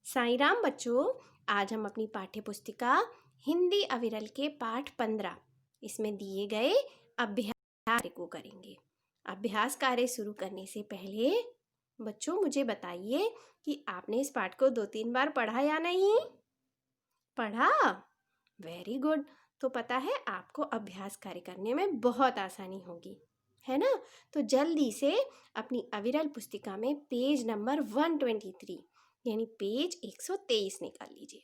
साईं राम बच्चों, आज हम अपनी पाठ्य पुस्तिका हिंदी अविरल के पाठ 15 इसमें दिए गए अभ्यास कार्य को करेंगे। अभ्यास कार्य शुरू करने से पहले बच्चों मुझे बताइए कि आपने इस पाठ को 2-3 बार पढ़ा या नहीं पढ़ा। Very good. तो पता है आपको अभ्यास कार्य करने में बहुत आसानी होगी, है ना। तो जल्दी से अपनी अविरल पुस्तिका में पेज नंबर 123 यानी पेज 123 निकाल लीजिए।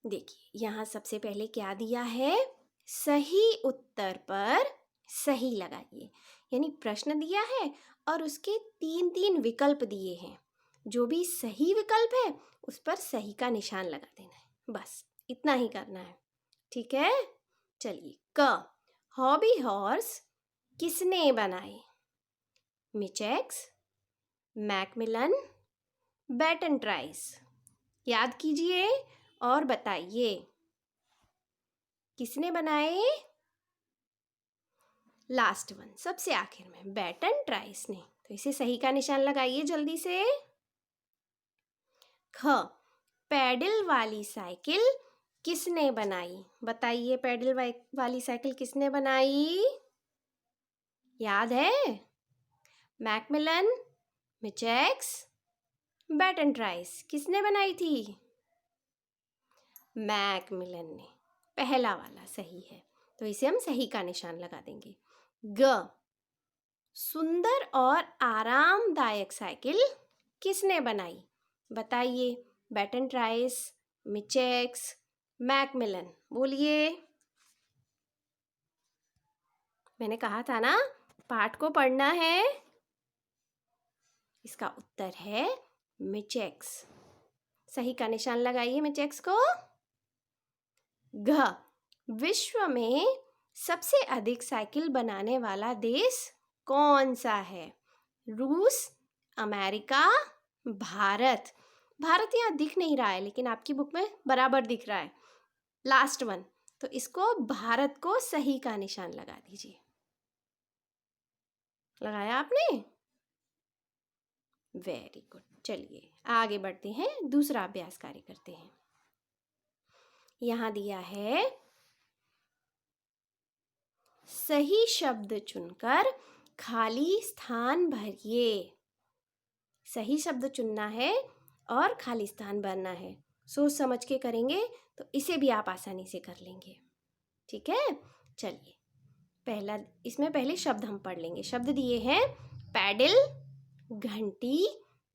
देखिए यहाँ सबसे पहले क्या दिया है, सही उत्तर पर सही लगाइए। यानी प्रश्न दिया है और उसके 3-3 विकल्प दिए हैं। जो भी सही विकल्प है उस पर सही का निशान लगा देना है, बस इतना ही करना है। ठीक है, चलिए। क, हॉबी हॉर्स किसने बनाए? मिचेक्स, मैकमिलन, बैटन ट्राइस। याद कीजिए और बताइए किसने बनाए? लास्ट वन, सबसे आखिर में, बैटन ट्राइस ने। तो इसे सही का निशान लगाइए जल्दी से। ख, पैडल वाली साइकिल किसने बनाई? बताइए पैडल वाली साइकिल किसने बनाई? याद है? Macmillan, मिचेक्स, baton ट्राइस। किसने बनाई थी? मैकमिलन ने। पहला वाला सही है, तो इसे हम सही का निशान लगा देंगे। ग, सुंदर और आरामदायक साइकिल किसने बनाई? बताइए, बैटन ट्राइस, मिचेक्स, मैकमिलन। बोलिए। मैंने कहा था ना पाठ को पढ़ना है। इसका उत्तर है मिचेक्स। सही का निशान लगाइए मिचेक्स को। घ, विश्व में सबसे अधिक साइकिल बनाने वाला देश कौन सा है? रूस, अमेरिका, भारत। भारत यहाँ दिख नहीं रहा है लेकिन आपकी बुक में बराबर दिख रहा है, लास्ट वन। तो इसको भारत को सही का निशान लगा दीजिए। लगाया आपने? Very good. चलिए आगे बढ़ते हैं, दूसरा अभ्यास कार्य करते हैं। यहाँ दिया है, सही शब्द चुनकर खाली स्थान भरिए। सही शब्द चुनना है और खाली स्थान भरना है। सोच समझ के करेंगे तो इसे भी आप आसानी से कर लेंगे। ठीक है, चलिए इसमें पहले शब्द हम पढ़ लेंगे। शब्द दिए हैं, पैडल, घंटी,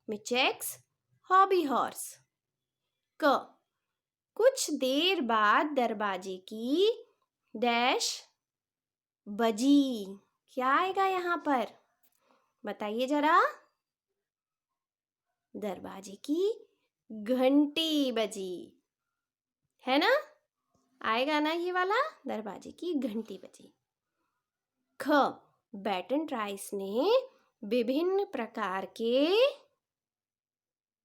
मिचेक्स, हॉबी हॉर्स। क, कुछ देर बाद दरवाजे की डैश बजी। क्या आएगा यहाँ पर? बताइए जरा। दरवाजे की घंटी बजी, है ना। आएगा ना ये वाला, दरवाजे की घंटी बजी। ख, बैटन ट्राइस ने विभिन्न प्रकार के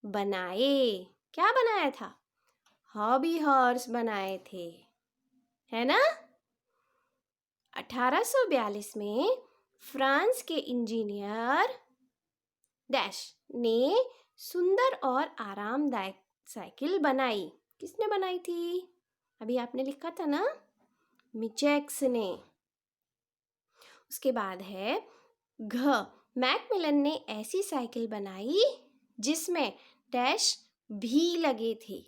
बनाए। क्या बनाया था? हॉबी हॉर्स बनाए थे, है ना। 1842 में फ्रांस के इंजीनियर डैश ने सुंदर और आरामदायक साइकिल बनाई। किसने बनाई थी? अभी आपने लिखा था ना, मिचेक्स ने। उसके बाद है घ, मैकमिलन ने ऐसी साइकिल बनाई जिसमें डैश भी लगे थे।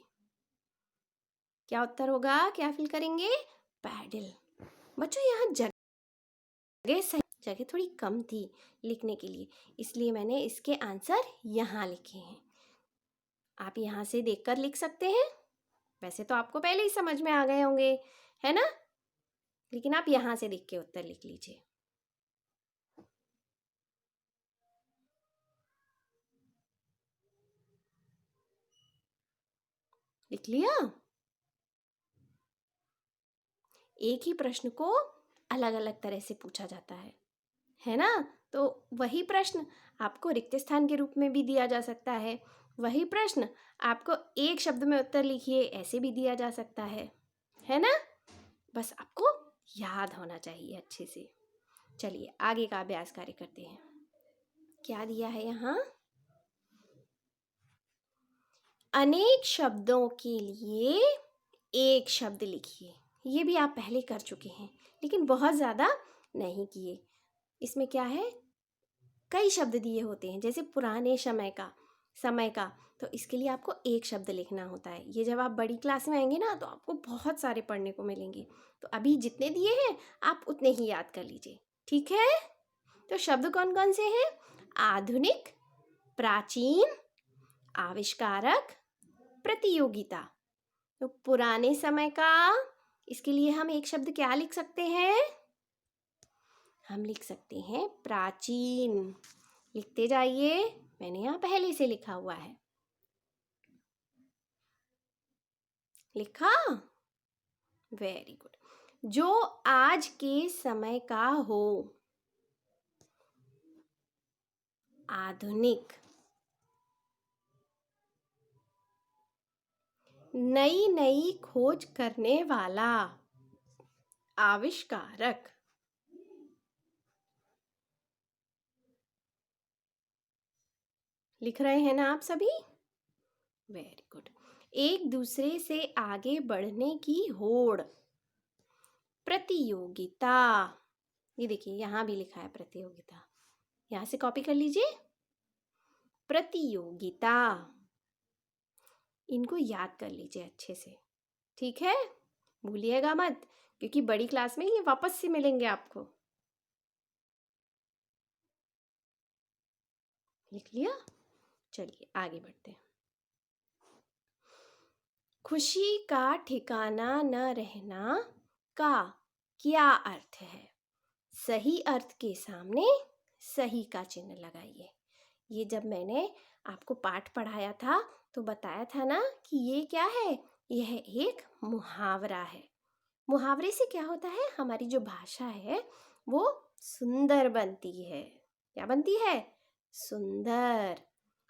क्या उत्तर होगा? क्या फिल करेंगे? पैडल। बच्चों यहाँ जगह थोड़ी कम थी लिखने के लिए, इसलिए मैंने इसके आंसर यहाँ लिखे हैं। आप यहाँ से देखकर लिख सकते हैं। वैसे तो आपको पहले ही समझ में आ गए होंगे, है ना, लेकिन आप यहाँ से देख के उत्तर लिख लीजिए। लिख लिया? एक ही प्रश्न को अलग अलग तरह से पूछा जाता है ना। तो वही प्रश्न आपको रिक्त स्थान के रूप में भी दिया जा सकता है। वही प्रश्न आपको एक शब्द में उत्तर लिखिए ऐसे भी दिया जा सकता है ना। बस आपको याद होना चाहिए अच्छे से। चलिए आगे का अभ्यास कार्य करते हैं। क्या दिया है यहाँ? अनेक शब्दों के लिए एक शब्द लिखिए। ये भी आप पहले कर चुके हैं, लेकिन बहुत ज़्यादा नहीं किए। इसमें क्या है, कई शब्द दिए होते हैं, जैसे पुराने समय का, तो इसके लिए आपको एक शब्द लिखना होता है। ये जब आप बड़ी क्लास में आएंगे ना, तो आपको बहुत सारे पढ़ने को मिलेंगे। तो अभी जितने दिए हैं आप उतने ही याद कर लीजिए, ठीक है। तो शब्द कौन कौन से हैं? आधुनिक, प्राचीन, आविष्कारक, प्रतियोगिता। तो पुराने समय का, इसके लिए हम एक शब्द क्या लिख सकते हैं? हम लिख सकते हैं प्राचीन। लिखते जाइए, मैंने यहाँ पहले से लिखा हुआ है। लिखा? Very good. जो आज के समय का हो, आधुनिक। नई नई खोज करने वाला, आविष्कारक। लिख रहे हैं ना आप सभी? Very good. एक दूसरे से आगे बढ़ने की होड़, प्रतियोगिता। ये देखिए यहाँ भी लिखा है प्रतियोगिता, यहाँ से कॉपी कर लीजिए। प्रतियोगिता, इनको याद कर लीजिए अच्छे से, ठीक है, भूलिएगा मत, क्योंकि बड़ी क्लास में ये वापस से मिलेंगे आपको। लिख लिया? चलिए आगे बढ़ते हैं। खुशी का ठिकाना न रहना का क्या अर्थ है? सही अर्थ के सामने सही का चिन्ह लगाइए। ये जब मैंने आपको पाठ पढ़ाया था तो बताया था ना कि ये क्या है? यह एक मुहावरा है। मुहावरे से क्या होता है, हमारी जो भाषा है वो सुंदर बनती है। क्या बनती है? सुंदर।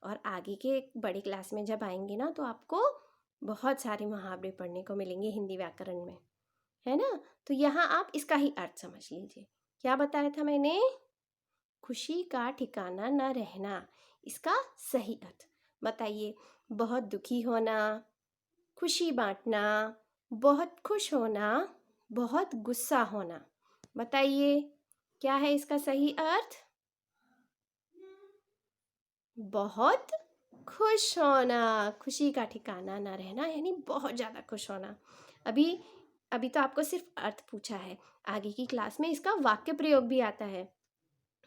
और आगे के बड़ी क्लास में जब आएंगे ना, तो आपको बहुत सारे मुहावरे पढ़ने को मिलेंगे हिंदी व्याकरण में, है ना। तो यहाँ आप इसका ही अर्थ समझ लीजिए। क्या बताया था मैंने? खुशी का ठिकाना न रहना, इसका सही अर्थ बताइए। बहुत दुखी होना, खुशी बांटना, बहुत खुश होना, बहुत गुस्सा होना। बताइए क्या है इसका सही अर्थ? बहुत खुश होना। खुशी का ठिकाना ना रहना यानी बहुत ज़्यादा खुश होना। अभी तो आपको सिर्फ अर्थ पूछा है, आगे की क्लास में इसका वाक्य प्रयोग भी आता है।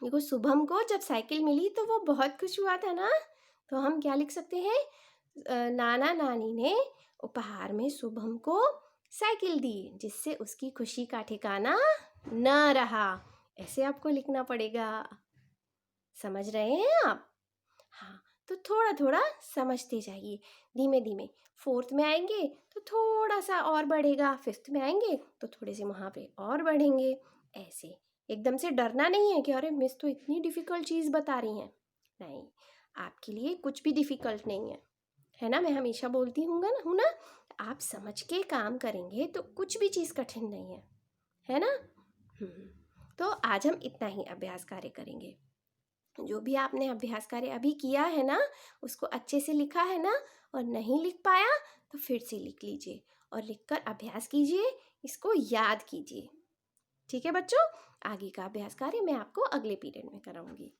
देखो, शुभम को जब साइकिल मिली तो वो बहुत खुश हुआ था ना, तो हम क्या लिख सकते हैं? नाना नानी ने उपहार में शुभम को साइकिल दी, जिससे उसकी खुशी का ठिकाना न रहा। ऐसे आपको लिखना पड़ेगा। समझ रहे हैं आप? हाँ, तो थोड़ा थोड़ा समझते जाइए, धीमे धीमे। फोर्थ में आएंगे तो थोड़ा सा और बढ़ेगा, फिफ्थ में आएंगे तो थोड़े से मुहावरे और बढ़ेंगे। ऐसे एकदम से डरना नहीं है कि अरे मिस तो इतनी डिफ़िकल्ट चीज़ बता रही हैं। नहीं, आपके लिए कुछ भी डिफ़िकल्ट नहीं है ना। मैं हमेशा बोलती हूँ ना, आप समझ के काम करेंगे तो कुछ भी चीज़ कठिन नहीं है ना। तो आज हम इतना ही अभ्यास कार्य करेंगे। जो भी आपने अभ्यास कार्य अभी किया है ना, उसको अच्छे से लिखा है ना, और नहीं लिख पाया तो फिर से लिख लीजिए और लिखकर अभ्यास कीजिए, इसको याद कीजिए। ठीक है बच्चों, आगे का अभ्यास कार्य मैं आपको अगले पीरियड में कराऊंगी।